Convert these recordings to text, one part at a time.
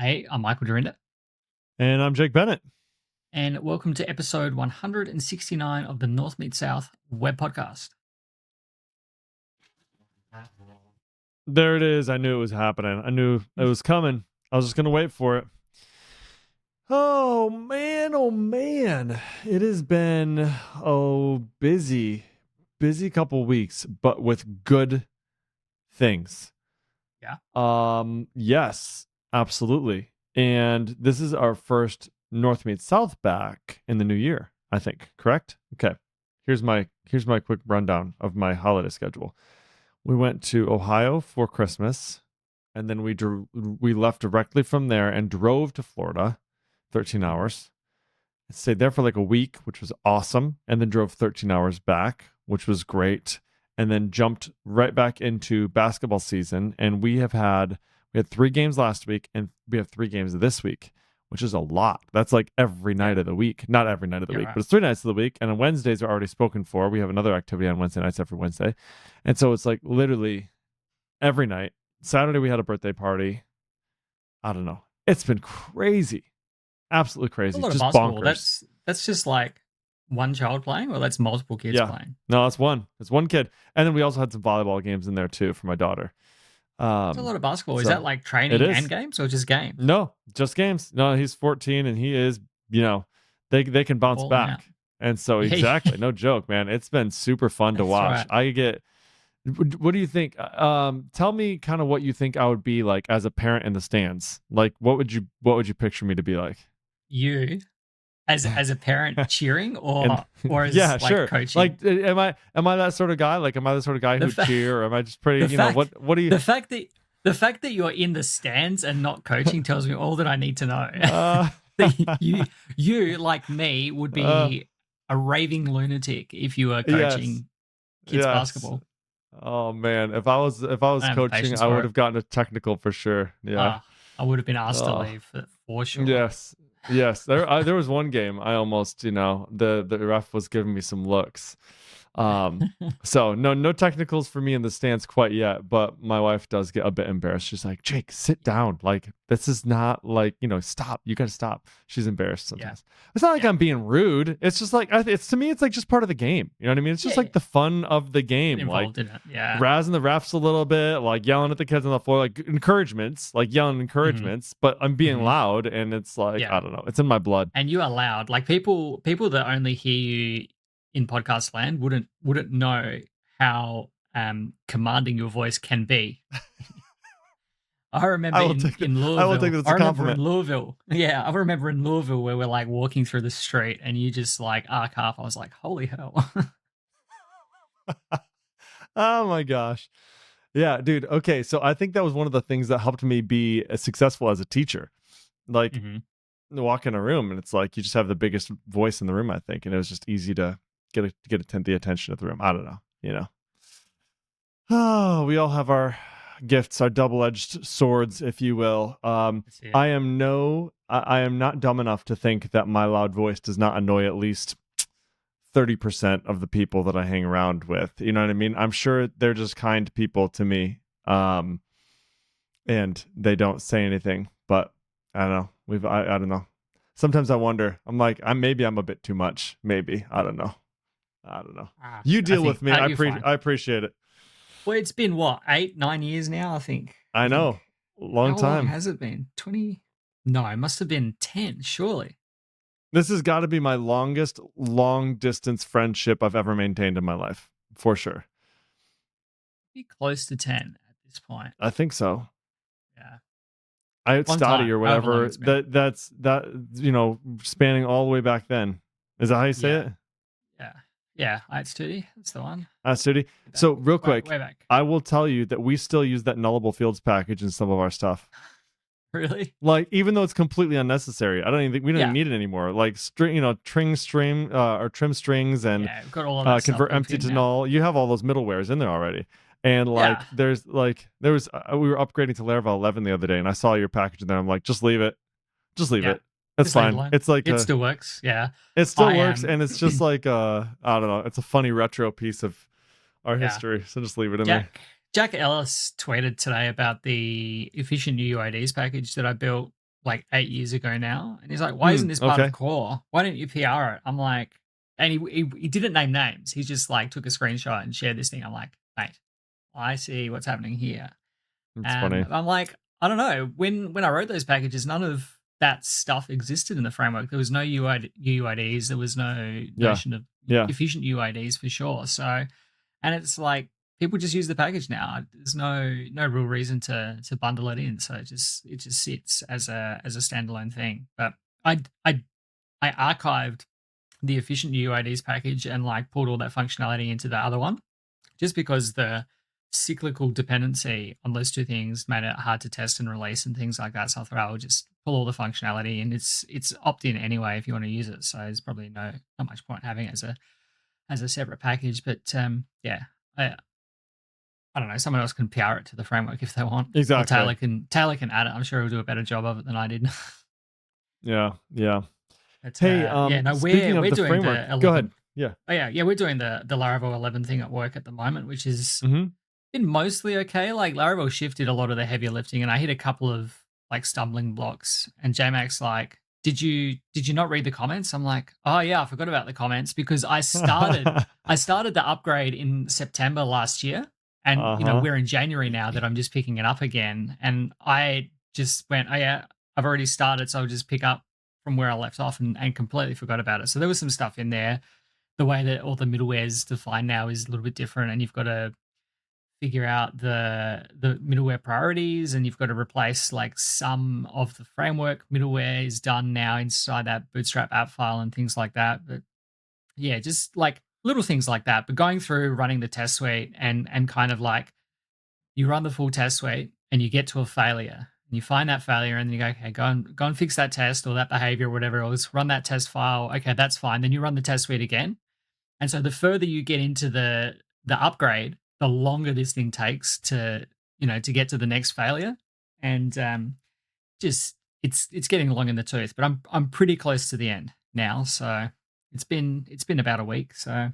Hey, I'm Michael Dorinda, And I'm Jake Bennett. and welcome to episode 169 of the North Meet South web podcast. There it is. I knew it was happening. I knew it was coming. I was just going to wait for it. Oh, man. Oh, man. It has been, busy couple weeks, but with good things. Yeah. Yes, absolutely. And this is our first North Meet South back in the new year, I think. Correct? Okay. Here's my quick rundown of my holiday schedule. We went to Ohio for Christmas, and then we left directly from there and drove to Florida, 13 hours. Stayed there for like a week, which was awesome, and then drove 13 hours back, which was great, and then jumped right back into basketball season. And we had 3 games last week, and we have 3 games this week, which is a lot. That's like every night of the week. Not every night of the week, Right. but it's 3 nights of the week. And on Wednesdays are already spoken for. We have another activity on Wednesday nights every Wednesday. And so it's like literally every night. Saturday we had a birthday party. I don't know. It's been crazy. Absolutely A crazy. lot of Just basketball. bonkers. That's just like one child playing, or that's multiple kids Yeah. playing. No, that's one. It's one kid. And then we also had some volleyball games in there too for my daughter. It's a lot of basketball. Is that So like it training and is. games, or just games? No, just games. No, he's 14 and he is, they can bounce Balling out. back. And so Yeah, exactly, no joke, man. It's been super fun to that's watch. right. What do you think? Tell me kind of what you think I would be like as a parent in the stands. Like what would you picture me to be like? You, as a parent, cheering And or as yeah, like sure. coaching. Like am I that sort of guy? Like am I the sort of guy The who fa- cheer, or am I just pretty, the fact what do you the fact that the fact that you're in the stands and not coaching tells me all that I need to know. uh That you like me would uh be a raving lunatic if you were yes. coaching kids Yes. basketball. Oh man, if I was I don't have the coaching, patience I for would it. have gotten a technical for sure. Yeah. I would have been asked to Oh, leave for sure. yes. Yes. There was one game I almost, the ref was giving me some looks. Um, so no technicals for me in the stands quite yet, but my wife does get a bit embarrassed. She's like, "Jake, sit down. Like this is not like, stop. You got to stop." She's embarrassed Yeah, sometimes. It's not like yeah, I'm being rude. It's just like it's to me it's like just part of the game. You know what I mean? It's just yeah. like the fun of the Get game. Like involved in it. Yeah. razzing the refs a little bit, like yelling at the kids on the floor, like encouragements, like yelling Hmm. encouragements, but I'm being Hmm. loud and it's like, Yeah. I don't know, it's in my blood. And you are loud. Like people that only hear you in podcast land wouldn't know how commanding your voice can be. I remember I will take it. in I will take Louisville. it as I a remember in compliment. Louisville. Yeah, I remember in Louisville where we're like walking through the street and you just like arc half. I was like, holy hell. Oh my gosh. Yeah, dude. Okay. So I think that was one of the things that helped me be as successful as a teacher. Like Hmm. walk in a room and it's like you just have the biggest voice in the room, I think. And it was just easy to the attention of the room. I don't know, Oh, we all have our gifts, our double-edged swords, if you will. That's it. I am not dumb enough to think that my loud voice does not annoy at least 30% of the people that I hang around with. You know what I mean? I'm sure they're just kind people to me. And they don't say anything, but I don't know. I don't know. Sometimes I wonder. I'm like, maybe I'm a bit too much. Maybe. I don't know. I don't know. You I deal think with me. you're fine. I appreciate it. Well, it's been what, 8, 9 years now, I think. I I think. know. Long How long time. has it been? 20? No, it must have been 10, surely. This has got to be my longest long distance friendship I've ever maintained in my life, for sure. Be close to 10 at this point. I think so. Yeah. I had Long Stotty time, or however long whatever. it's been. That spanning all the way back then. Is that how you say Yeah. it? Yeah. Yeah. It's 2D. That's the one. Studi. Way back. So real quick, Way back. I will tell you that we still use that nullable fields package in some of our stuff. Really? Like even though it's completely unnecessary, I don't even think we don't even Yeah. need it anymore. Like trim string or trim strings and Yeah. We've got all of that stuff convert built empty in to now. null. You have all those middlewares in there already. And Yeah. like there was we were upgrading to Laravel 11 the other day, and I saw your package, and then I'm like, just leave it, Yeah. That's Just leave it fine. alone. It's like It still works. Yeah. it still I works, am. and it's just like I don't know, it's a funny retro piece of our Yeah. history, so just leave it in there. Jack Ellis tweeted today about the efficient UUIDs package that I built like 8 years ago now. And he's like, why isn't Hmm. this part of Okay. core? Why don't you PR it? I'm like, and he didn't name names. He just like took a screenshot and shared this thing. I'm like, mate, I see what's happening here. It's funny. I'm like, I don't know. When I wrote those packages, none of that stuff existed in the framework. There was no UIDs. There was no Yeah. notion of Yeah. efficient UIDs for sure. So, and it's like people just use the package now. There's no real reason to bundle it in. So it just sits as a standalone thing. But I I I archived the efficient UIDs package and like pulled all that functionality into the other one just because the cyclical dependency on those two things made it hard to test and release and things like that. So I thought I would just pull all the functionality, and it's opt-in anyway if you want to use it. So there's probably not much point having it as a separate package. But yeah, I don't know. Someone else can PR it to the framework if they want, or Exactly. Taylor can add it. I'm sure he'll do a better job of it than I did. Yeah. Yeah. But Hey, yeah, no, we're speaking of we're the doing framework, the go 11. ahead. Yeah. Oh yeah, we're doing the Laravel 11 thing at work at the moment, which is Hmm. been mostly okay. Like Laravel shifted a lot of the heavier lifting, and I hit a couple of like stumbling blocks. And JMax like, did you not read the comments? I'm like, oh yeah, I forgot about the comments because I started the upgrade in September last year, and Uh-huh. we're in January now that I'm just picking it up again, and I just went, oh yeah, I've already started, so I'll just pick up from where I left off, and completely forgot about it. So there was some stuff in there. The way that all the middleware is defined now is a little bit different, and you've got to figure out the middleware priorities, and you've got to replace like some of the framework middleware is done now inside that bootstrap app file and things like that. But yeah, just like little things like that. But going through running the test suite and kind of like you run the full test suite and you get to a failure and you find that failure and then you go, okay, go and fix that test or that behavior or whatever else, run that test file. Okay, that's fine. Then you run the test suite again, and so the further you get into the upgrade, the longer this thing takes to get to the next failure. And just it's getting long in the tooth, but I'm pretty close to the end now. So it's been about a week. So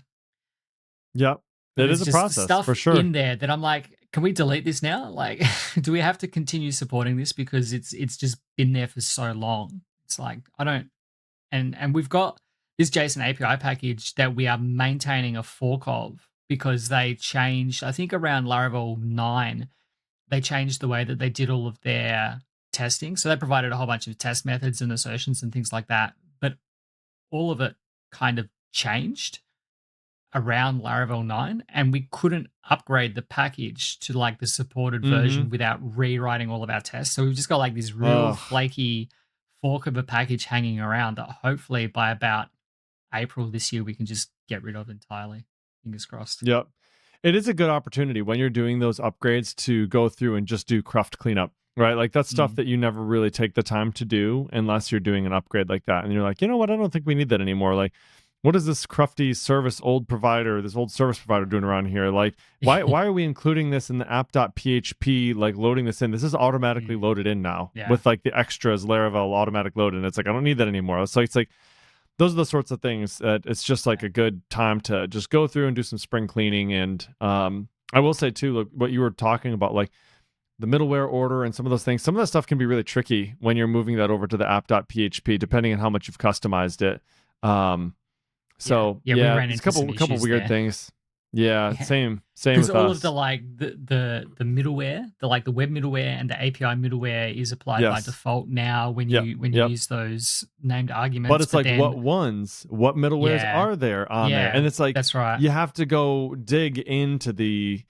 Yep. but It is there's a just process for stuff sure. in there that I'm like, can we delete this now? Like, do we have to continue supporting this because it's just been there for so long? It's like I don't and we've got this JSON API package that we are maintaining a fork of because they changed, I think around Laravel 9, they changed the way that they did all of their testing. So they provided a whole bunch of test methods and assertions and things like that. But all of it kind of changed around Laravel 9, and we couldn't upgrade the package to like the supported version Mm-hmm. without rewriting all of our tests. So we've just got like this real Ugh. flaky fork of a package hanging around that hopefully by about April this year we can just get rid of entirely. Fingers crossed. Yep. It is a good opportunity when you're doing those upgrades to go through and just do cruft cleanup, right? Like that's stuff Mm. that you never really take the time to do unless you're doing an upgrade like that. And you're like, you know what? I don't think we need that anymore. Like, what is this crufty service this old service provider doing around here? Like, why are we including this in the app.php, like loading this in? This is automatically Mm. loaded in now Yeah. with like the extras Laravel automatic load. And it's like, I don't need that anymore. It's like those are the sorts of things that it's just like Yeah. a good time to just go through and do some spring cleaning. And I will say too, like what you were talking about, like the middleware order and some of those things, some of that stuff can be really tricky when you're moving that over to the app.php, depending on how much you've customized it. Um, Yeah. so Yeah. We yeah, ran there's a into some couple issues weird there. things. Yeah, Yeah. same Because with all of the us. like the middleware, the web middleware and the API middleware is applied by Yes. default now when Yep. you Yep. use those named But arguments. it's But like then what middlewares yeah, are there on there? yeah, And it's like that's right. you have to go dig into the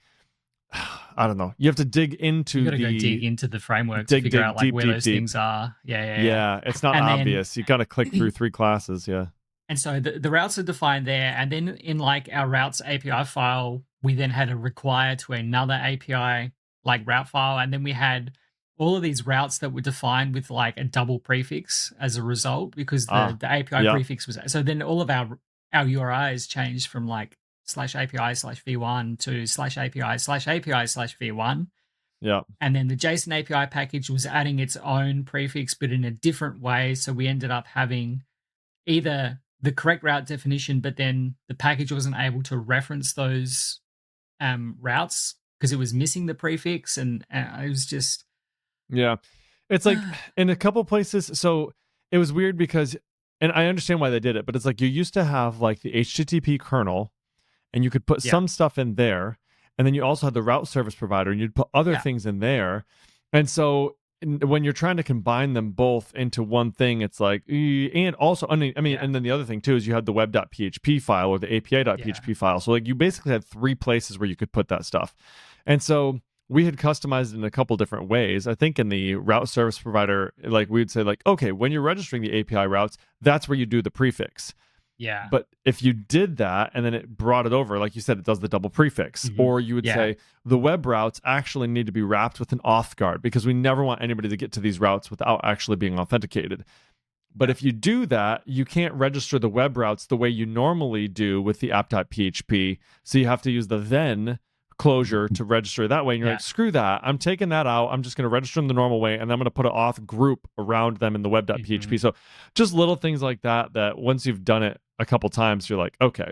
I don't know. You have to dig You into got to go the dig into the framework to figure out like deep, where deep, those deep. things are. Yeah, yeah, yeah. Yeah, it's not And then obvious. You got to click through three classes. Yeah. and so the routes are defined there, and then in like our routes API file, we then had a require to another API like route file, and then we had all of these routes that were defined with like a double prefix as a result because the Ah, the API yeah, prefix was so then all of our URIs changed from like /API/v1 to /API/API/v1, yeah, and then the JSON API package was adding its own prefix but in a different way, so we ended up having either the correct route definition, but then the package wasn't able to reference those routes because it was missing the prefix, and it was just yeah. It's like in a couple places. So it was weird because, and I understand why they did it, but it's like you used to have like the HTTP kernel, and you could put Yeah, some stuff in there, and then you also had the route service provider, and you'd put other yeah, things in there, and so when you're trying to combine them both into one thing, it's like, and also, I mean, yeah, and then the other thing too is you had the web.php file or the yeah, API.php file. So like you basically had three places where you could put that stuff, and so we had customized it in a couple different ways. I think in the route service provider, like we'd say, like, okay, when you're registering the API routes, that's where you do the prefix. yeah, But if you did that and then it brought it over, like you said, it does the double prefix. hmm, Or you would yeah, say the web routes actually need to be wrapped with an auth guard because we never want anybody to get to these routes without actually being authenticated. But yeah, if you do that, you can't register the web routes the way you normally do with the app.php. So you have to use the then closure to register that way. And you're yeah, like, screw that. I'm taking that out. I'm just going to register them the normal way. And then I'm going to put an auth group around them in the hmm, web.php. So just little things like that, that once you've done it a couple times, you're like, okay,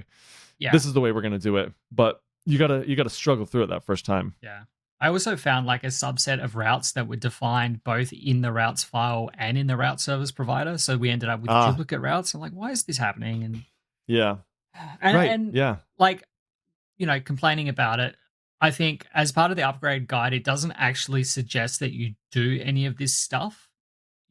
yeah, this is the way we're going to do it. But you gotta struggle through it that first time. yeah. I also found like a subset of routes that were defined both in the routes file and in the route service provider. So we ended up with Ah, duplicate routes. I'm like, why is this happening? And yeah. and Right. and Yeah. like, complaining about it, I think as part of the upgrade guide, it doesn't actually suggest that you do any of this stuff,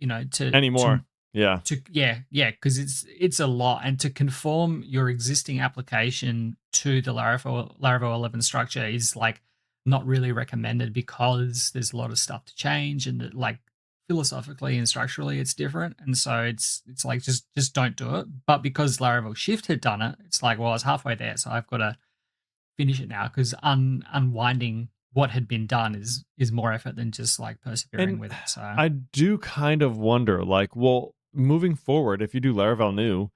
to Anymore. Yeah. yeah, because it's a lot, and to conform your existing application to the Laravel 11 structure is like not really recommended because there's a lot of stuff to change, and like philosophically and structurally it's different, and so it's like just don't do it. But because Laravel Shift had done it, it's like, well, I was halfway there, so I've got to finish it now because unwinding what had been done is more effort than just like persevering And with it. So I do kind of wonder, like, well, moving forward, if you do Laravel new,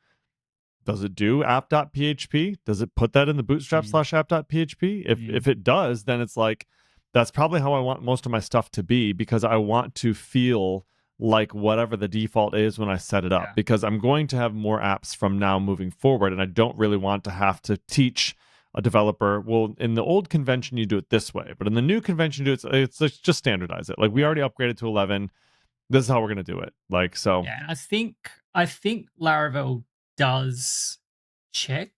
does it do app.php? Does it put that in the bootstrap mm, slash app.php? If mm, it does, then it's like that's probably how I want most of my stuff to be because I want to feel like whatever the default is when I set it up yeah, because I'm going to have more apps from now moving forward and I don't really want to have to teach a developer, well, in the old convention you do it this way, but in the new convention you do it's just standardize it. Like we yeah. already upgraded to 11, this is how we're going to do it. Like so Yeah, and I think Laravel does check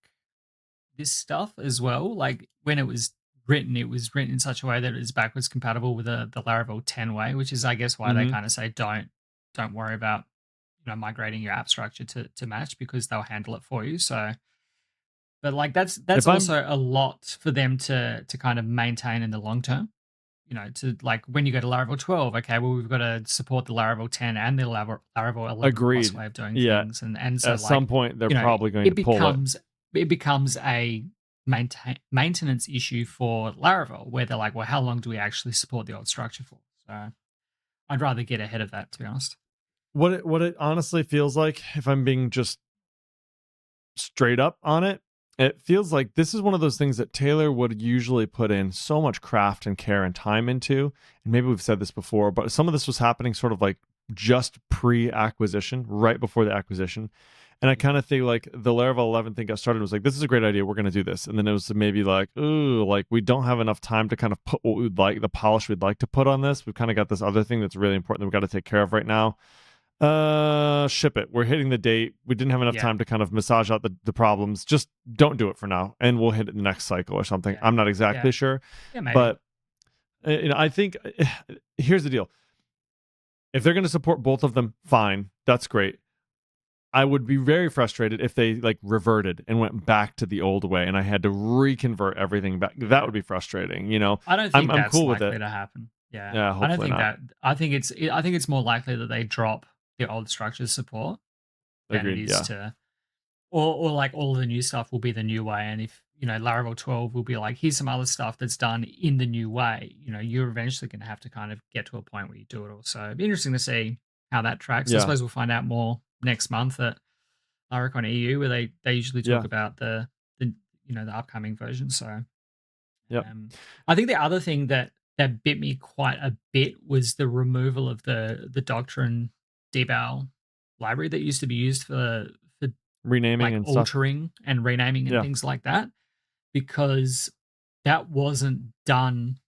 this stuff as well. Like when it was written in such a way that it is backwards compatible with the Laravel 10 way, which is I guess why they mhm. kind of say don't worry about migrating your app structure to match because they'll handle it for you. So, but like that's If I'm also a lot for them to kind of maintain in the long term. To like when you go to Laravel 12, okay, well, we've got to support the Laravel 10 and the Laravel 11 plus agreed, way of doing yeah, things. And so at some like, point they're you know, probably going it to pull it. becomes it becomes a maintenance issue for Laravel where they're like, well, how long do we actually support the old structure for? So I'd rather get ahead of that, to be honest. What it honestly feels like, if I'm being just straight up on it, it feels like this is one of those things that Taylor would usually put in so much craft and care and time into. And maybe we've said this before, but some of this was happening sort of like just pre-acquisition, right before the acquisition. And I kind of think like the Laravel 11 thing got started was like, this is a great idea. We're going to do this. And then it was maybe like, ooh, like we don't have enough time to kind of put what we'd like, the polish we'd like to put on this. We've kind of got this other thing that's really important that we've got to take care of right now. Ship it. We're hitting the date. We didn't have enough Yeah. time to kind of massage out the problems. Just don't do it for now, and we'll hit it in the next cycle or something. Yeah. I'm not exactly Yeah. sure, Yeah, maybe. but I think here's the deal: if they're going to support both of them, fine, that's great. I would be very frustrated if they like reverted and went back to the old way, and I had to reconvert everything back. That Yeah. would be frustrating. You know, I don't I'm think I'm that's cool with it. likely to happen. Yeah. Yeah, I don't hopefully think not. that I think it's more likely that they drop the old structure support than it Agreed. is Yeah, to or like all the new stuff will be the new way. And if Laravel 12 will be like, here's some other stuff that's done in the new way, you're eventually going to have to kind of get to a point where you do it all. So it'd be interesting to see how that tracks. I yeah, suppose we'll find out more next month at Laracon EU, where they usually talk yeah, about the the upcoming version. So yep. I think the other thing that bit me quite a bit was the removal of the Doctrine deval library that used to be used for Renaming like and stuff. altering and renaming and Yeah, things like that, because that wasn't done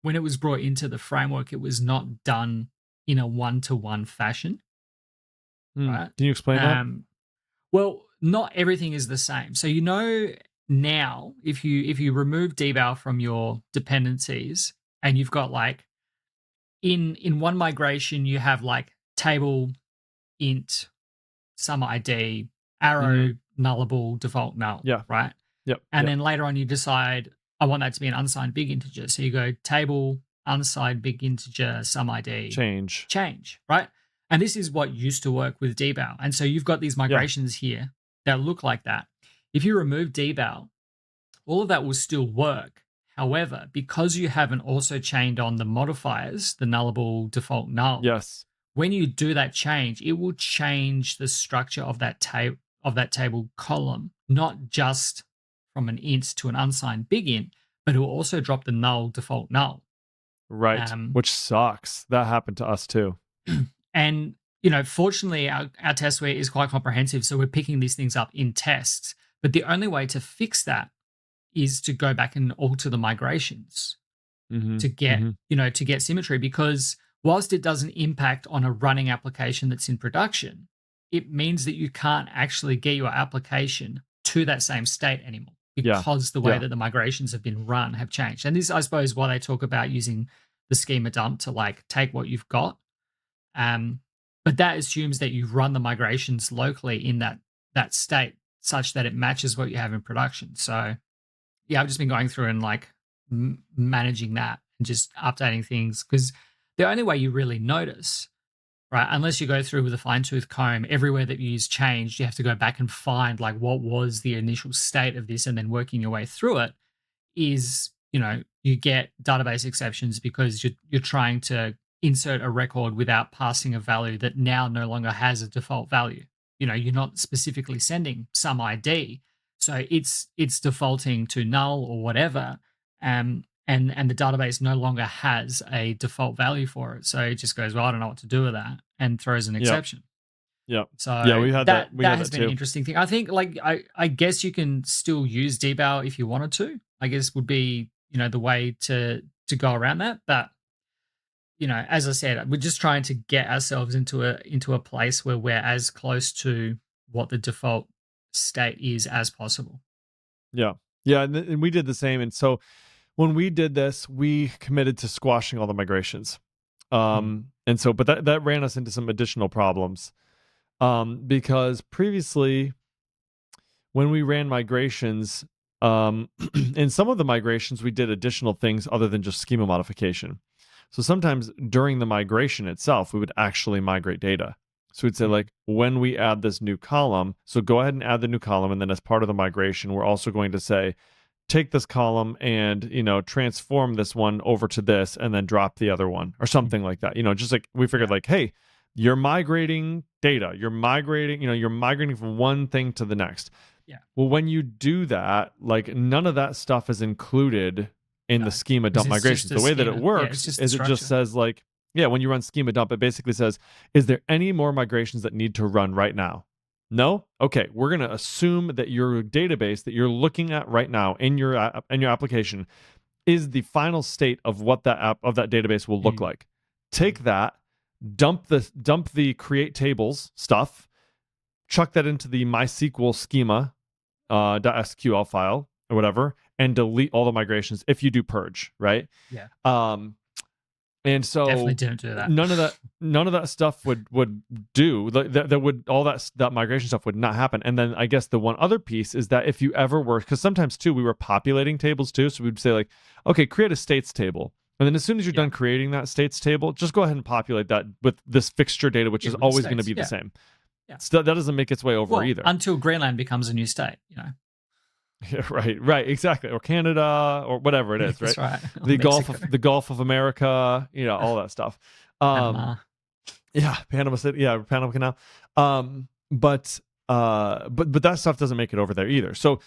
when it was brought into the framework. It was not done in a one-to-one fashion, right? Can you explain that? Well, not everything is the same. So now if you remove deval from your dependencies and you've got like in one migration you have like table int some ID Mm-hmm. arrow nullable default null, Yeah. right? Yep. And Yep. then later on you decide I want that to be an unsigned big integer. So you go table unsigned big integer some ID Change. change, right? And this is what used to work with deval. And so you've got these Yeah. migrations here that look like that. If you remove deval, all of that will still work. However, because you haven't also chained on the modifiers, the nullable default null, Yes. when you do that change, it will change the structure of that table column, not just from an int to an unsigned big int, but it will also drop the null default null. Right. Um, Which sucks. That happened to us too. and fortunately, our test suite is quite comprehensive, so we're picking these things up in tests. But the only way to fix that is to go back and alter the migrations Mm-hmm. to get Mm-hmm. to get symmetry, because whilst it doesn't impact on a running application that's in production, it means that you can't actually get your application to that same state anymore Yeah. because the way Yeah. that the migrations have been run have changed. And this, I suppose, why they talk about using the schema dump to like take what you've got. But that assumes that you've run the migrations locally in that state such that it matches what you have in production. So yeah, I've just been going through and like managing that and just updating things, because the only way you really notice, right, unless you go through with a fine tooth comb, everywhere that you use changed, you have to go back and find like what was the initial state of this and then working your way through it, is you get database exceptions because you're trying to insert a record without passing a value that now no longer has a default value. You're not specifically sending some ID, so it's defaulting to null or whatever, and the database no longer has a default value for it, so it just goes, well, I don't know what to do with that, and throws an Yep. exception. Yep. Yeah. So We had that. that We that had has that been an too. interesting thing. I think like I guess you can still use deval if you wanted to. I guess would be the way to go around that. But as I said, we're just trying to get ourselves into a place where we're as close to what the default state is as possible. Yeah. Yeah. And we did the same. And so when we did this, we committed to squashing all the migrations. Mm, And so, but that ran us into some additional problems. Because previously, when we ran migrations, in some of the migrations, we did additional things other than just schema modification. So sometimes during the migration itself, we would actually migrate data. So we'd say, mm, like, when we add this new column, so go ahead and add the new column. And then as part of the migration, we're also going to say, take this column and transform this one over to this and then drop the other one or mm. something like that. Just like we figured, Yeah, like, hey, you're migrating data, you're migrating from one thing to the next. yeah. Well, when you do that, like, none of that stuff is included in the No, schema because dump it's just migrations. a The way that it schema. Yeah, it's works just the is it just structure. says, like, yeah, when you run schema dump, it basically says, is there any more migrations that need to run right now? No? Okay, we're going to assume that your database that you're looking at right now in your application is the final state of what that database will look Mm, like. mm, Take that, dump the create tables stuff, chuck that into the MySQL schema .sql file or whatever, and delete all the migrations if you do purge, right? yeah, Um, and definitely so didn't do that. none of that stuff would do that would all that migration stuff would not happen. And then I guess the one other piece is that if you ever were, because sometimes too we were populating tables too, so we'd say, like, okay, create a states table, and then as soon as you're Yeah, done creating that states table, just go ahead and populate that with this fixture data, which yeah, is with the always going to states. be the Yeah, same. yeah. So that doesn't make its way over Well, either. until Greenland becomes a new state. Yeah, right, exactly, or Canada, or whatever it Yeah, is, right? that's right. Or The Gulf Mexico, of the Gulf of America, all that stuff. Um, Panama. yeah, Panama City, yeah, Panama Canal. But that stuff doesn't make it over there either. So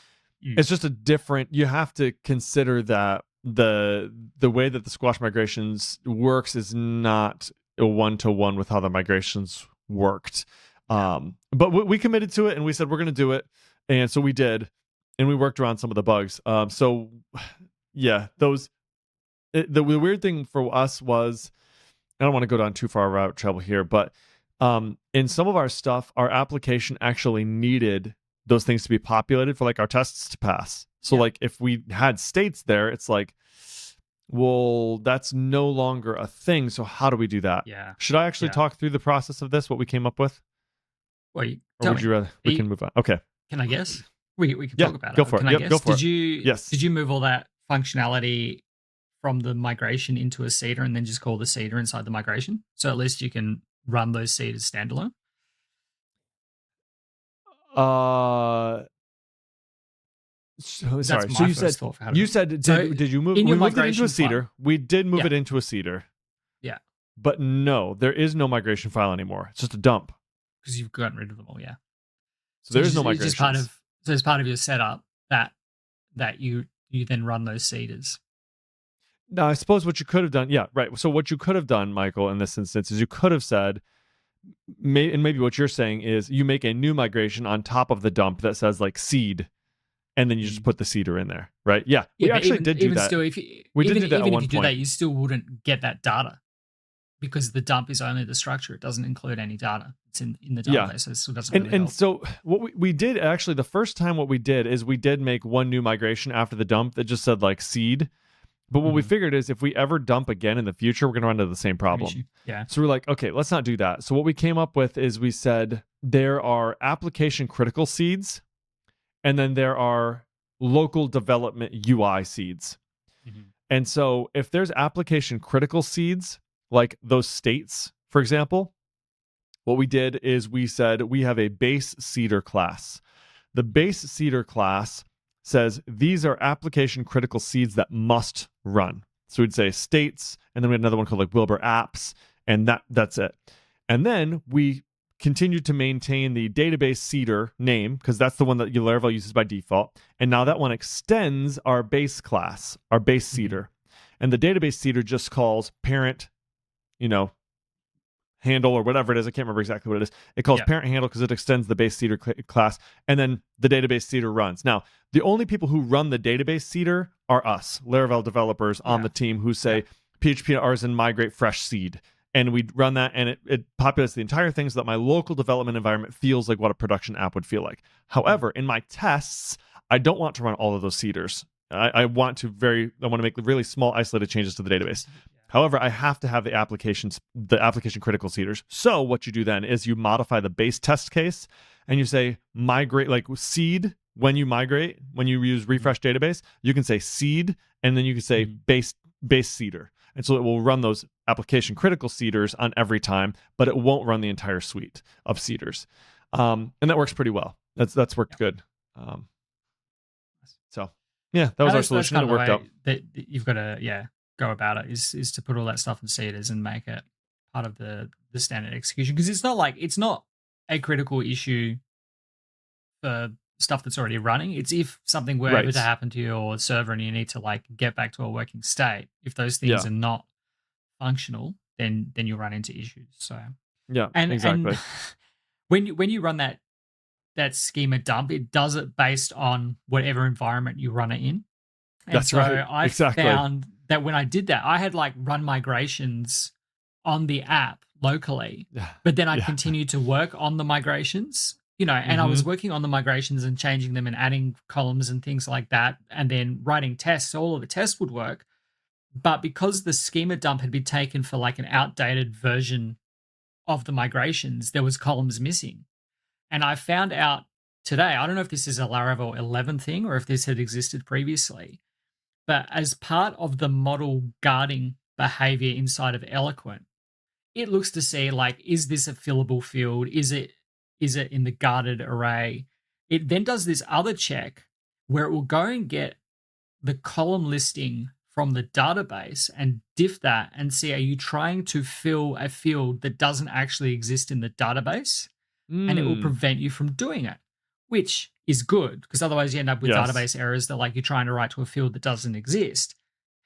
Mm, it's just a different. You have to consider that the way that the squash migrations works is not a one-to-one with how the migrations worked. yeah. But we committed to it, and we said we're going to do it, and so we did, and we worked around some of the bugs. So yeah, the weird thing for us was I don't want to go down too far route travel here, but in some of our stuff, our application actually needed those things to be populated for like our tests to pass. So Yeah. like if we had states there, it's like, well, that's no longer a thing. So how do we do that? Yeah. Should I actually Yeah. talk through the process of this, what we came up with? Well, you, Or tell would me. you rather we can move on? Okay. Can I guess? We can Yeah, talk about go it. for it. Can I Yep, go guess? for it. Yes. Did you move all that functionality from the migration into a seeder and then just call the seeder inside the migration? So at least you can run those seeders standalone. Uh Because that's sorry. So my first thought for how to you do it. said So did you move in we your moved it into a migration file, seeder. We did move yeah, it into a seeder. yeah, But no, there is no migration file anymore. It's just a dump. because you've gotten rid of them all, yeah. So So there is no it's just part migrations. of it's part of your setup that you then run those seeders. Now, I suppose what you could have done, yeah, right. So what you could have done, Michael, in this instance, is you could have said, and maybe what you're saying is you make a new migration on top of the dump that says like seed, and then you just Mm. put the seeder in there, right? Yeah, Yeah, we but actually did do even that. still, if you, We did do that at even if one you do point. that, you still wouldn't get that data because the dump is only the structure. It doesn't include any data. It's in the Yeah. database, so it still doesn't And really and help. so what we did actually the first time what we did is we did make one new migration after the dump that just said like seed. But what we Mm-hmm. figured is if we ever dump again in the future, we're going to run into the same Same problem. issue. Yeah. So we're like, okay, let's not do that. So what we came up with is we said there are application critical seeds and then there are local development UI seeds. Mm-hmm. And so if there's application critical seeds, like those states, for example, what we did is we said we have a base seeder class. The base seeder class says these are application critical seeds that must run. So we'd say states, and then we had another one called like Wilbur apps, and that's it. And then we continued to maintain the database seeder name because that's the one that Laravel uses by default. And now that one extends our base class, our base Mm-hmm. seeder. And the database seeder just calls parent, you know, handle or whatever it is. I can't remember exactly what it is. It calls Yeah. parent handle because it extends the base seeder class, and then the database seeder runs. Now, the only people who run the database seeder are us, Laravel developers on Yeah. the team who say PHP artisan migrate fresh seed. And we run that and it populates the entire thing so that my local development environment feels like what a production app would feel like. However, in my tests, I don't want to run all of those seeders. I want to make really small isolated changes to the database. However, I have to have the application critical seeders. So what you do then is you modify the base test case and you say migrate like seed when you migrate, when you use refresh database, you can say seed and then you can say base seeder. And so it will run those application critical seeders on every time, but it won't run the entire suite of seeders. And that works pretty well. That's worked good. So yeah, that was our That's solution kind and of it the worked out. way that you've got to go about it is to put all that stuff in seeders and make it part of the standard execution because it's not a critical issue for stuff that's already running. It's if something were ever to Right. happen to your server and you need to like get back to a working state. If those things Yeah. are not functional, then you'll run into issues. So Yeah, and exactly. when you run that schema dump, it does it based on whatever environment you run it in. And That's so right. I Exactly. found that when I did that, I had like run migrations on the app locally, Yeah. but then I'd Yeah. continue to work on the migrations, and I was Mm-hmm. working on the migrations and changing them and adding columns and things like that, and then writing tests. So all of the tests would work. But because the schema dump had been taken for like an outdated version of the migrations, there was columns missing. And I found out today, I don't know if this is a Laravel 11 thing or if this had existed previously, but as part of the model guarding behavior inside of Eloquent, it looks to see like, is this a fillable field? Is it in the guarded array? It then does this other check where it will go and get the column listing from the database and diff that and see, are you trying to fill a field that doesn't actually exist in the database? And it will Mm. prevent you from doing it, which is good because otherwise you end up with Yes. database errors that like you're trying to write to a field that doesn't exist.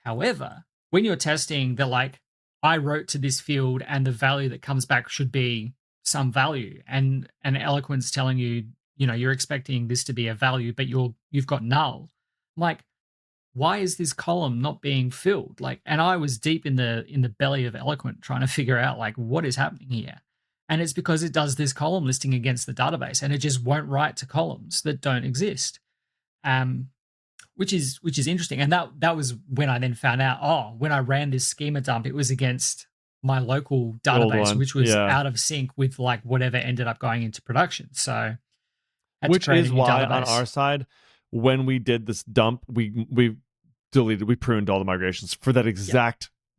However, when you're testing that like I wrote to this field and the value that comes back should be some value and Eloquent's telling you, you're expecting this to be a value, but you've got null. I'm like, why is this column not being filled? Like, and I was deep in the belly of Eloquent trying to figure out like what is happening here. And it's because it does this column listing against the database and it just won't write to columns that don't exist. Um, which is interesting. And that was when I then found out, oh, when I ran this schema dump, it was against my local The old database, one. which was Yeah. out of sync with like whatever ended up going into production. So I had to Which create a is new why on database. our side, when we did this dump, we deleted, we pruned all the migrations for that Yeah.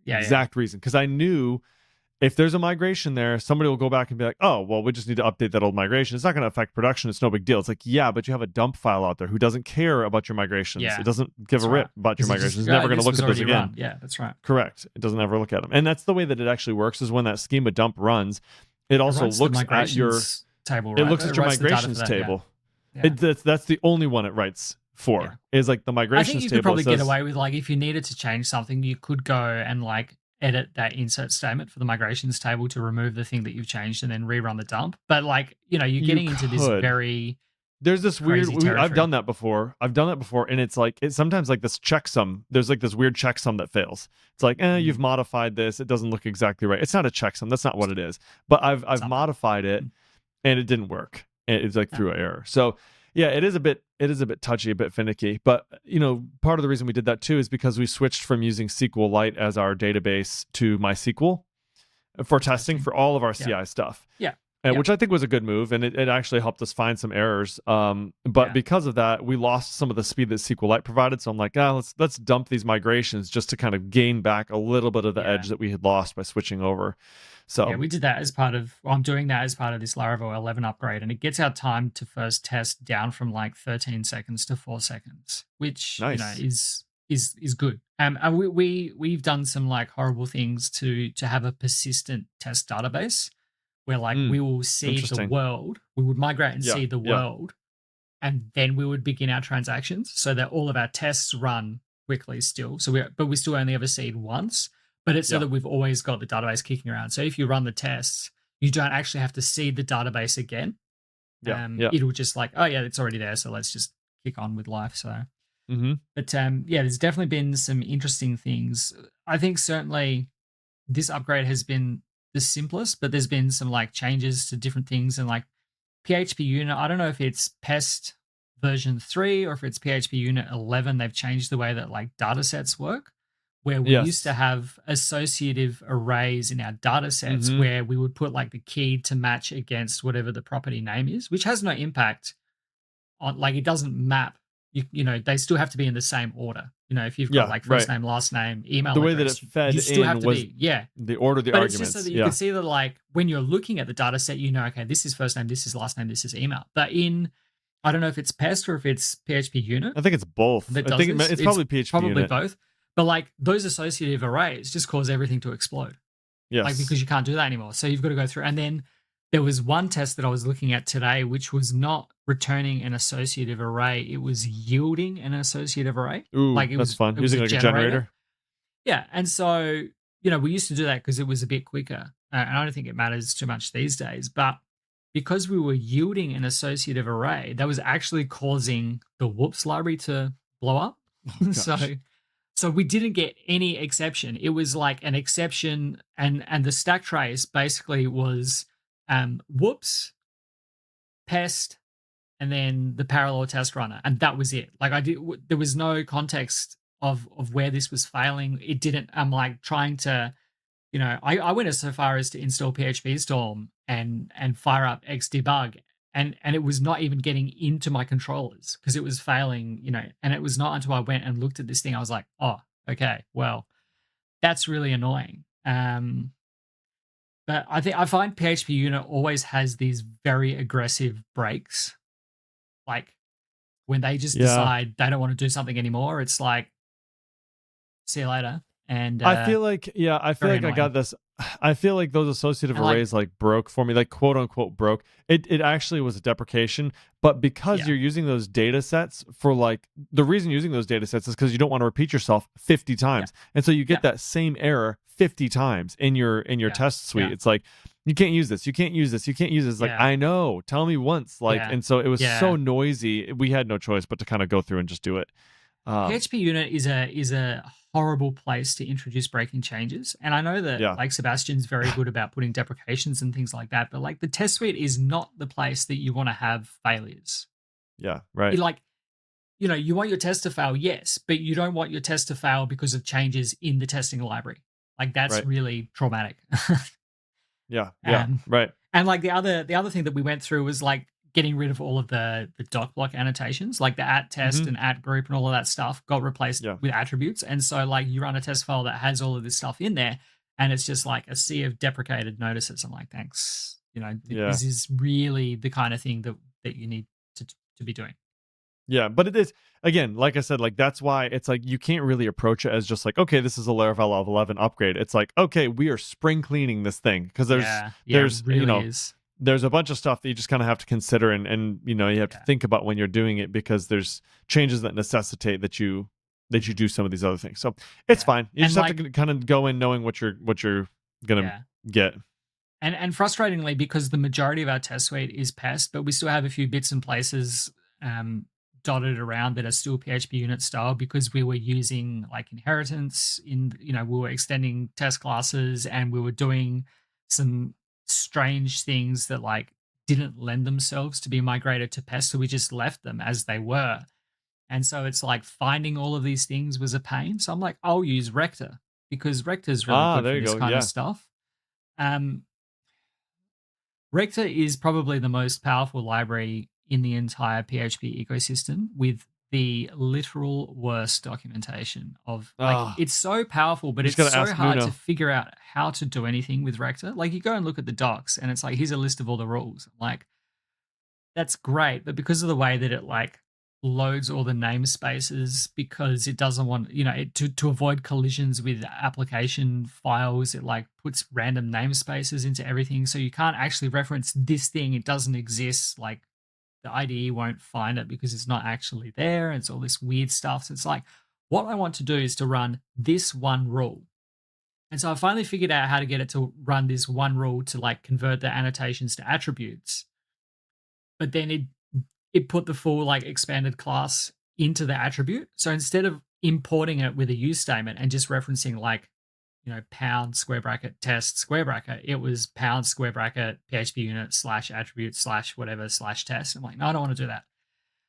Yeah. exact reason. Because I knew if there's a migration there, somebody will go back and be like, oh, well, we just need to update that old migration. It's not going to affect production. It's no big deal. It's like, yeah, but you have a dump file out there who doesn't care about your migrations. Yeah. It doesn't give That's a right. rip about your Because it migrations. just It's never going to this look was at those already again. run. Yeah, that's right. Correct. It doesn't ever look at them. And that's the way that it actually works is when that schema dump runs, it It also runs the looks at your migrations table, it right? looks It at your writes the data for migrations that, yeah. table. Yeah. That's the only one it writes Yeah. for is like the I think migrations you table. could probably Says, get away with like if you needed to change something, you could go and like edit that insert statement for the migrations table to remove the thing that you've changed and then rerun the dump. But like, you're you getting into this could. very There's this weird. crazy territory. I've done that before. And it's like it's sometimes like this checksum. There's like this weird checksum that fails. It's like, you've modified this. It doesn't look exactly right. It's not a checksum. That's not what it is. But I've modified it, and it didn't work. It's like through an error. So yeah, it is a bit touchy, a bit finicky. But part of the reason we did that too is because we switched from using SQLite as our database to MySQL for testing for all of our CI stuff. Yeah. Which I think was a good move, and it actually helped us find some errors. But because of that, we lost some of the speed that SQLite provided. So I'm like, let's dump these migrations just to kind of gain back a little bit of the edge that we had lost by switching over. So yeah, we did that as part of. Well, I'm doing that as part of this Laravel 11 upgrade, and it gets our time to first test down from like 13 seconds to 4 seconds, which nice. Is good. And we've done some like horrible things to have a persistent test database where like we will seed the world, we would migrate and seed the world, and then we would begin our transactions so that all of our tests run quickly still. But we still only ever seed once, but it's so that we've always got the database kicking around. So if you run the tests, you don't actually have to seed the database again. It'll just like, oh yeah, it's already there, so let's just kick on with life. So but there's definitely been some interesting things. I think certainly this upgrade has been the simplest, but there's been some like changes to different things and like PHPUnit. I don't know if it's PEST version 3 or if it's PHPUnit 11. They've changed the way that like data sets work, where we used to have associative arrays in our data sets where we would put like the key to match against whatever the property name is, which has no impact on like it doesn't map. They still have to be in the same order. If you've got like first name, last name, email the way address, that it fed you still in have to was be, the order of the but arguments. It's just so that you can see that like when you're looking at the data set, okay, this is first name, this is last name, this is email. But I don't know if it's PEST or if it's PHPUnit. I think it's both. I think it's probably PHPUnit. Probably both. But like those associative arrays just cause everything to explode. Yes. Like because you can't do that anymore. So you've got to go through. And then there was one test that I was looking at today, which was not returning an associative array. It was yielding an associative array. Ooh, like that's fun. Using like a generator. Yeah. And so, we used to do that because it was a bit quicker. And I don't think it matters too much these days. But because we were yielding an associative array, that was actually causing the whoops library to blow up. Oh, so we didn't get any exception. It was like an exception, and the stack trace basically was whoops, pest, and then the parallel test runner, and that was it. Like there was no context of where this was failing. It didn't. I'm like trying to, I went so far as to install PHP Storm and fire up Xdebug, and it was not even getting into my controllers because it was failing, and it was not until I went and looked at this thing, I was like, oh, okay, well, that's really annoying. But I find PHPUnit always has these very aggressive breaks. Like when they just decide they don't want to do something anymore, it's like, see you later. And I feel like I got this. I feel like those associative arrays like broke for me, like quote unquote broke. It actually was a deprecation, but because you're using those data sets for like the reason using those data sets is because you don't want to repeat yourself 50 times. And so you get that same error 50 times in your test suite. It's like you can't use this, you can't use this, you can't use this. Like I know, tell me once. Like and so it was so noisy. We had no choice but to kind of go through and just do it. Um, PHP unit is a horrible place to introduce breaking changes. And I know that yeah, like Sebastian's very good about putting deprecations and things like that, but like the test suite is not the place that you want to have failures. yeah, right, You like, you want your test to fail, yes, but you don't want your test to fail because of changes in the testing library. Like that's right, really traumatic. yeah, yeah, um, right. and like the other thing that we went through was like getting rid of all of the doc block annotations, like the at test Hmm. and at group and all of that stuff got replaced Yeah, with attributes. And so like you run a test file that has all of this stuff in there, and it's just like a sea of deprecated notices. I'm like, thanks. yeah. This is really the kind of thing that you need to be doing. Yeah, but it is, again, like I said, like that's why it's like you can't really approach it as just like, okay, this is a Laravel 11 upgrade. It's like, okay, we are spring cleaning this thing because there's Yeah, yeah, it there's really is. there's a bunch of stuff that you just kind of have to consider, and you have to Yeah, think about when you're doing it because there's changes that necessitate that you do some of these other things. So it's yeah, fine. You and just have like to kind of go in knowing what you're gonna yeah. get. And frustratingly, because the majority of our test suite is pest, but we still have a few bits and places um, dotted around that are still PHP unit style because we were using like inheritance we were extending test classes and we were doing some strange things that like didn't lend themselves to be migrated to pest. So we just left them as they were. And so it's like finding all of these things was a pain. So I'm like, I'll use Rector because Rector is really Ah, good there for you this go. kind of Yeah. stuff. Um, Rector is probably the most powerful library in the entire PHP ecosystem with the literal worst documentation of like Ah, it's so powerful, you but just it's gotta so ask hard to Nuno. figure out how to do anything with Rector. Like you go and look at the docs and it's like, here's a list of all the rules. Like that's great, but because of the way that it like loads all the namespaces because it doesn't want to avoid collisions with application files, it like puts random namespaces into everything so you can't actually reference this thing, it doesn't exist, like the IDE won't find it because it's not actually there, and it's all this weird stuff. So it's like what I want to do is to run this one rule. And so I finally figured out how to get it to run this one rule to like convert the annotations to attributes, but then it put the full like expanded class into the attribute. So instead of importing it with a use statement and just referencing like, pound square bracket test square bracket, it was pound square bracket PHP unit slash attribute slash whatever slash test. I'm like, no, I don't want to do that.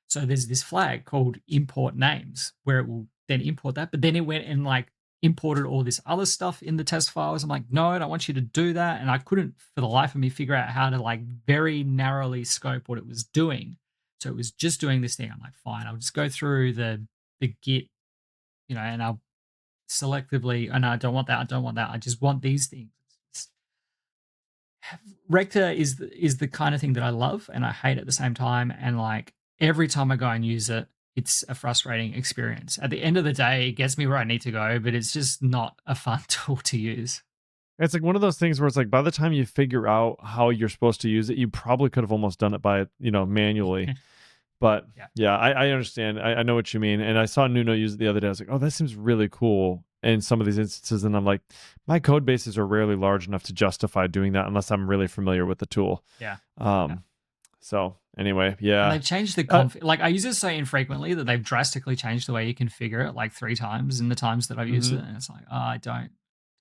So there's this flag called import names where it will then import that. But then it went and like imported all this other stuff in the test files. I'm like, no, I don't want you to do that. And I couldn't for the life of me figure out how to like very narrowly scope what it was doing. So it was just doing this thing. I'm like, fine, I'll just go through the Git, and I'll selectively, oh no, I don't want that. I don't want that. I just want these things. Rector is the kind of thing that I love and I hate at the same time. And like every time I go and use it, it's a frustrating experience. At the end of the day, it gets me where I need to go, but it's just not a fun tool to use. It's like one of those things where it's like by the time you figure out how you're supposed to use it, you probably could have almost done it by manually. But Yeah. yeah, I understand. I know what you mean. And I saw Nuno use it the other day. I was like, oh, that seems really cool in some of these instances. And I'm like, my code bases are rarely large enough to justify doing that unless I'm really familiar with the tool. Yeah. Yeah. Um, so anyway, And yeah. they've changed the Uh, like I use it so infrequently that they've drastically changed the way you configure it like 3 times in the times that I've used mhm. it. And it's like, oh, I don't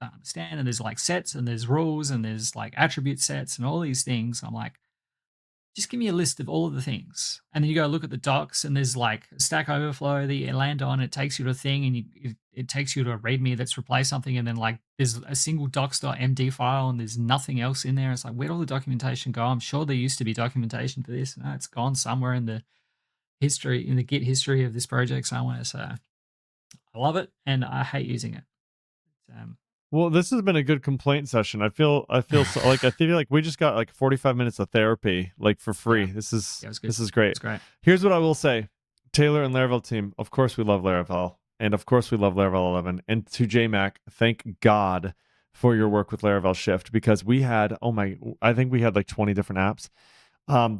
understand. And there's like sets and there's rules and there's like attribute sets and all these things. I'm like, just give me a list of all of the things. And then you go look at the docs and there's like a Stack Overflow that you land on. It takes you to a thing and it takes you to a README that's replaced something. And then like there's a single docs.md file and there's nothing else in there. It's like, where'd all the documentation go? I'm sure there used to be documentation for this. No, it's gone somewhere in the Git history of this project somewhere. So I love it and I hate using it. Um, Well, this has been a good complaint session. I feel so, like I feel like we just got like 45 minutes of therapy like for free. yeah, This is yeah, it was good. this is great. It's great. Here's what I will say. Taylor and Laravel team, of course we love Laravel, and of course we love Laravel 11. And to JMac, thank God for your work with Laravel Shift because I think we had like 20 different apps.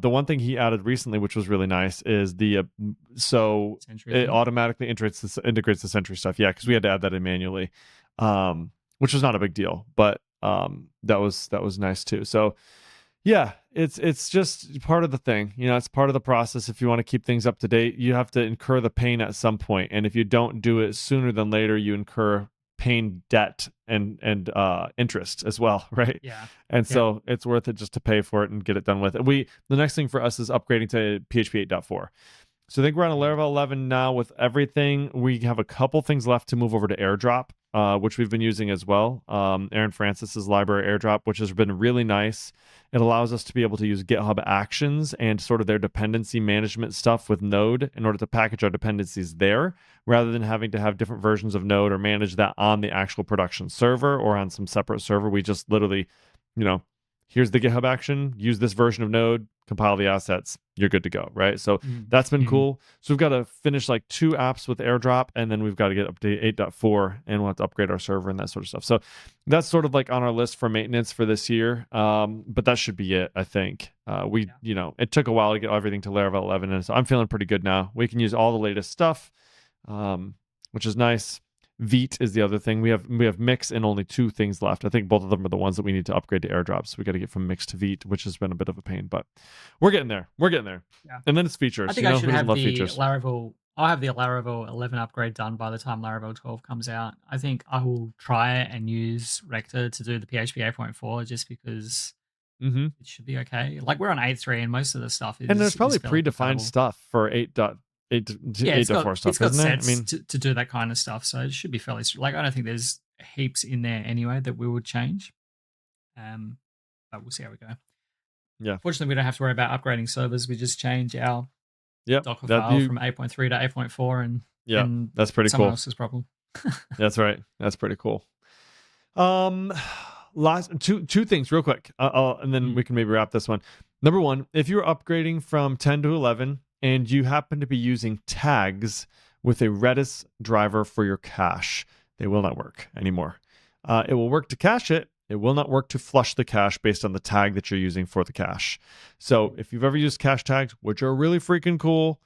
The one thing he added recently, which was really nice, is the so Century it thing. automatically integrates the Sentry stuff. Yeah, because we had to add that in manually, which was not a big deal, but that was nice too. So Yeah, it's just part of the thing. It's part of the process. If you want to keep things up to date, you have to incur the pain at some point. And if you don't do it sooner than later, you incur pain, debt, and interest as well, right? Yeah. And Yeah. so it's worth it just to pay for it and get it done with. The next thing for us is upgrading to PHP 8.4. So I think we're on a Mhm. Laravel 11 now with everything. We have a couple things left to move over to AirDrop, which we've been using as well. Aaron Francis's library AirDrop, which has been really nice. It allows us to be able to use GitHub Actions and sort of their dependency management stuff with Node in order to package our dependencies there, rather than having to have different versions of Node or manage that on the actual production server or on some separate server. We just literally, you know, here's the GitHub action, use this version of Node, compile the assets, you're good to go, right? So Mhm. that's been Mhm. cool. So we've got to finish like 2 apps with AirDrop, and then we've got to get up to 8.4, and we'll have to upgrade our server and that sort of stuff. So that's sort of like on our list for maintenance for this year. But that should be it, I think. Yeah. It took a while to get everything to Laravel 11, and so I'm feeling pretty good now. We can use all the latest stuff, which is nice. Vite is the other thing. We have Mix and only 2 things left. I think both of them are the ones that we need to upgrade to AirDrops. We got to get from Mix to Vite, which has been a bit of a pain, but we're getting there. We're getting there. Yeah. And then it's I features. think I Who should doesn't have love the features? Laravel. I'll have the Laravel 11 upgrade done by the time Laravel 12 comes out. I think I will try and use Rector to do the PHP 8.4 just because Mm-hmm. it should be okay. Like we're on 8.3 and most of the stuff And there's is probably fairly predefined compatible. stuff for 8.8 Yeah, to 8.4 it's stuff, got isn't there? I sets mean, to do that kind of stuff, so it should be fairly like I don't think there's heaps in there anyway that we would change. Um, but we'll see how we go. yeah. Fortunately, we don't have to worry about upgrading servers. We just change our Yep. Docker That file you from 8.3 to 8.4, yeah, and that's pretty someone cool. else's problem. That's right. That's pretty cool. Um, last two things real quick, and then Mm, we can maybe wrap this one. Number one, if you're upgrading from 10 to 11 and you happen to be using tags with a Redis driver for your cache, they will not work anymore. It will work to cache it. It will not work to flush the cache based on the tag that you're using for the cache. So mm, if you've ever used cache tags, which are really freaking cool,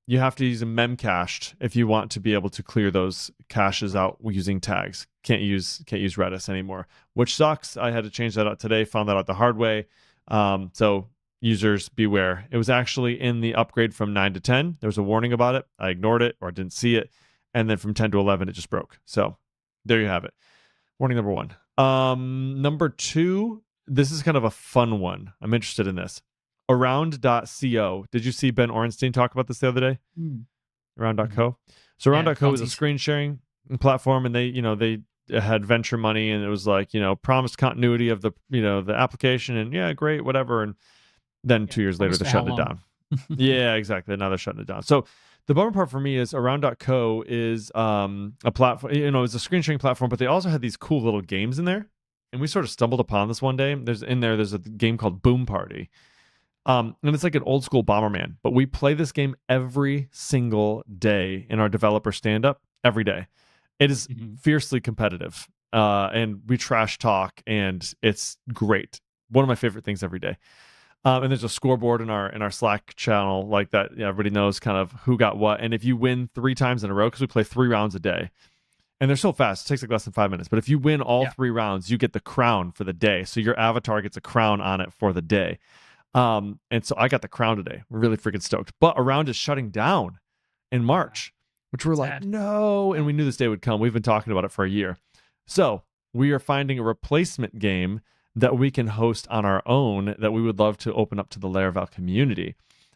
you have to use a memcached if you want to be able to clear those caches right. out using tags. Can't use Redis anymore, which sucks. I had to change that out today. Found that out the hard way. So users beware. It was actually in the upgrade from 9 to 10. There was a warning about it. I ignored it or I didn't see it, and then from 10 to 11 it just broke. So there you have it. Warning number one. Number two. This is kind of a fun one. I'm interested in this. Around.co. Did you see Ben Orenstein talk about this the other day? Mm, mhm. Around.co. So Yeah, Around.co is a Fonzie's. screen sharing platform, and they had venture money, and it was like promised continuity of the application, and yeah, great, whatever. And then Yeah, 2 years later, promise they're for how shutting it long? down. Yeah, exactly. Now they're shutting it down. So the bummer part for me is Around.co is a platform. It's a screen sharing platform, but they also had these cool little games in there. And we sort of stumbled upon this one day. There's a game called Boom Party. And it's like an old school Bomberman, but we play this game every single day in our developer stand up every day. It is Mhm. fiercely competitive, and we trash talk, and it's great. One of my favorite things every day. And there's a scoreboard in our Slack channel like that. Yeah, everybody knows kind of who got what, and if you win 3 times in a row, because we play 3 rounds a day, and they're so fast, it takes like less than 5 minutes. But if you win all Yeah. 3 rounds, you get the crown for the day. So your avatar gets a crown on it for the day. And so I got the crown today. We're really freaking stoked. But Around is shutting down in Ah, March, which we're like, sad. no. And we knew this day would come. We've been talking about it for a year. So we are finding a replacement game that we can host on our own that we would love to open up to the Laravel community.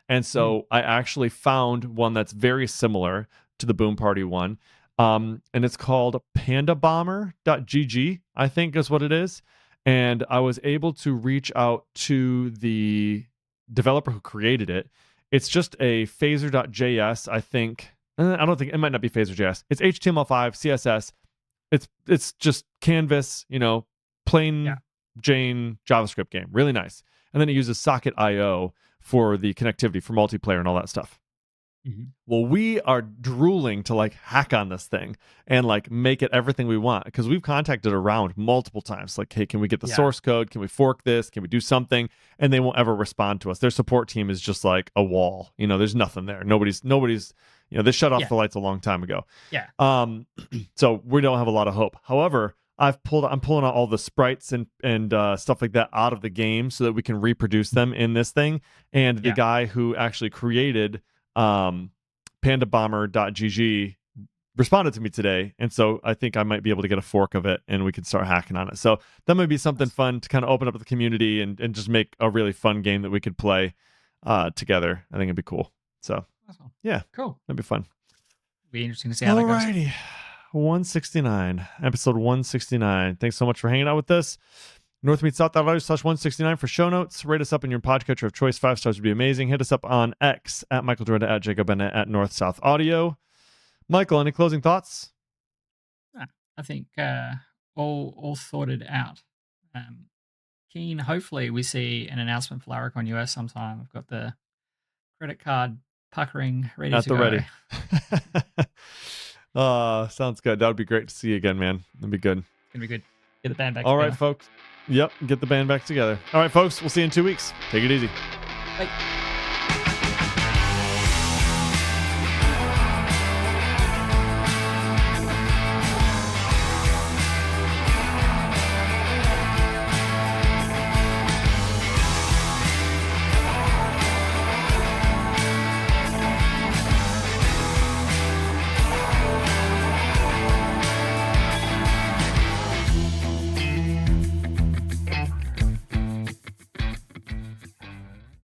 And Mm, so I actually found one that's very similar to the Boom Party one. And it's called pandabomber.gg, I think is what it is. And I was able to reach out to the developer who created it. It's just a phaser.js, I think. I don't think it might not be phaser.js. It's HTML5, CSS. It's just Canvas, yeah. plain Jane JavaScript game. Really nice. And then it uses Socket IO for the connectivity for multiplayer and all that stuff. Mhm. Well, we are drooling to like hack on this thing and like make it everything we want because we've contacted Around multiple times. Like, hey, can we get the Yeah. source code? Can we fork this? Can we do something? And they won't ever respond to us. Their support team is just like a wall. There's nothing there. Nobody's. They shut off Yeah. the lights a long time ago. Yeah. Um, so we don't have a lot of hope. However, I'm pulling out all the sprites and stuff like that out of the game so that we can reproduce them in this thing. And the Yeah. guy who actually created pandabomber.gg responded to me today, and so I think I might be able to get a fork of it and we could start hacking on it. So that might be something fun to kind of open up the community and just make a really fun game that we could play together. I think it'd be cool. So Awesome. yeah, Cool. that'd be fun. Be interesting to see how that goes. Alrighty. 169, episode 169. Thanks so much for hanging out with us. northmeetsouth.org/169 for show notes. Rate us up in your podcatcher of choice. 5 stars would be amazing. Hit us up on X at Michael Jordan, at Jacob Bennett, at North South Audio. Michael, any closing thoughts? I think all sorted out. Keen. Hopefully, we see an announcement for Laracon US sometime. I've got the credit card puckering ready At to the go. ready. Sounds good. That would be great to see you again, man. That'd be good. It's gonna be good. Get the band back. All together. right, folks. Yep, get the band back together. All right, folks. We'll see you in 2 weeks. Take it easy. Bye.